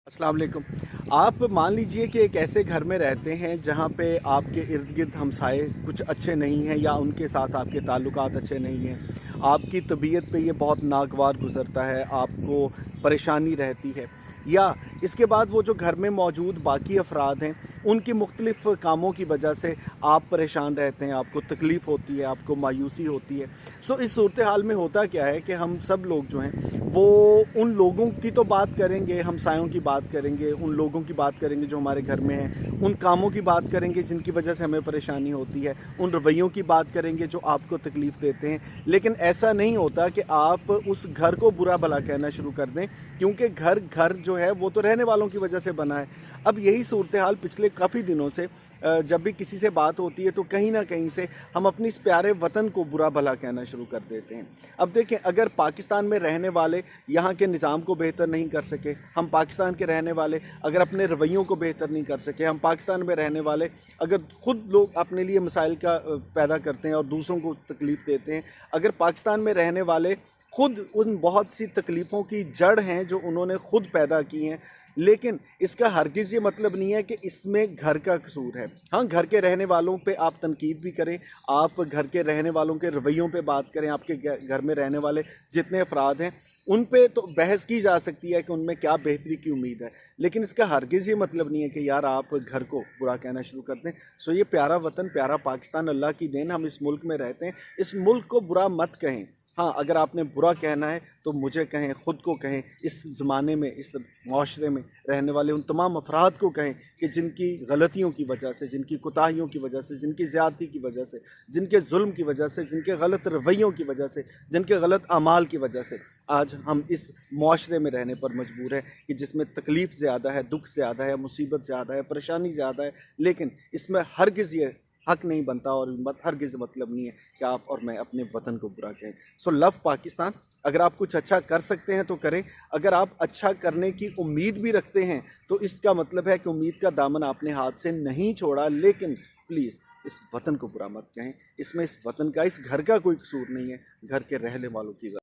अस्सलाम वालेकुम। आप मान लीजिए कि एक ऐसे घर में रहते हैं जहाँ पे आपके इर्द गिर्द हमसाए कुछ अच्छे नहीं हैं या उनके साथ आपके ताल्लुकात अच्छे नहीं हैं। आपकी तबीयत पे ये बहुत नागवार गुज़रता है, आपको परेशानी रहती है, या इसके बाद वो जो घर में मौजूद बाकी अफराद हैं उनकी मुख्तलिफ़ कामों की वजह से आप परेशान रहते हैं, आपको तकलीफ़ होती है, आपको मायूसी होती है। सो इस सूरत हाल में होता क्या है कि हम सब लोग जो हैं वो उन लोगों की तो बात करेंगे, हमसायों की बात करेंगे, उन लोगों की बात करेंगे जो हमारे घर में हैं, उन कामों की बात करेंगे जिनकी वजह से हमें परेशानी होती है, उन रवैयों की बात करेंगे जो आपको तकलीफ़ देते हैं। लेकिन ऐसा नहीं होता कि आप उस घर को बुरा भला कहना शुरू कर दें, क्योंकि घर जो है वो तो रहने वालों की वजह से बना है। अब यही सूरत हाल पिछले काफ़ी दिनों से जब भी किसी से बात होती है तो कहीं ना कहीं से हम अपनी इस प्यारे वतन को बुरा भला कहना शुरू कर देते हैं। अब देखें, अगर पाकिस्तान में रहने वाले यहाँ के निज़ाम को बेहतर नहीं कर सके, हम पाकिस्तान के रहने वाले अगर अपने रवैयों को बेहतर नहीं कर सके, हम पाकिस्तान में रहने वाले अगर ख़ुद लोग अपने लिए मसाइल का पैदा करते हैं और दूसरों को तकलीफ़ देते हैं, अगर पाकिस्तान में रहने वाले खुद उन बहुत सी तकलीफ़ों की जड़ हैं जो उन्होंने खुद पैदा की हैं, लेकिन इसका हरगिज़ ये मतलब नहीं है कि इसमें घर का कसूर है। हाँ, घर के रहने वालों पे आप तनकीद भी करें, आप घर के रहने वालों के रवैयों पे बात करें, आपके घर में रहने वाले जितने अफराद हैं उन पे तो बहस की जा सकती है कि उनमें क्या बेहतरी की उम्मीद है, लेकिन इसका हरगिज़ ये मतलब नहीं है कि यार आप घर को बुरा कहना शुरू कर दें। सो ये प्यारा वतन, प्यारा पाकिस्तान अल्लाह की देन, हम इस मुल्क में रहते हैं, इस मुल्क को बुरा मत कहें। हाँ, अगर आपने बुरा कहना है तो मुझे कहें, ख़ुद को कहें, इस ज़माने में, इस माशरे में रहने वाले उन तमाम अफराद को कहें कि जिनकी गलतियों की वजह से, जिनकी कोताहियों की वजह से, जिनकी ज़्यादती की वजह से, जिनके जुल्म की वजह से, जिनके गलत रवैयों की वजह से, जिनके गलत अमाल की वजह से आज हम इस माशरे में रहने पर मजबूर हैं कि जिसमें तकलीफ़ ज़्यादा है, दुख ज़्यादा है, मुसीबत ज़्यादा है, परेशानी ज़्यादा है। लेकिन इसमें हरगिज़ ये हक नहीं बनता और हरगिज़ मतलब नहीं है कि आप और मैं अपने वतन को बुरा कहें। So love Pakistan. अगर आप कुछ अच्छा कर सकते हैं तो करें, अगर आप अच्छा करने की उम्मीद भी रखते हैं तो इसका मतलब है कि उम्मीद का दामन आपने हाथ से नहीं छोड़ा। लेकिन प्लीज़ इस वतन को बुरा मत कहें, इसमें इस वतन का, इस घर का कोई कसूर नहीं है, घर के रहने वालों की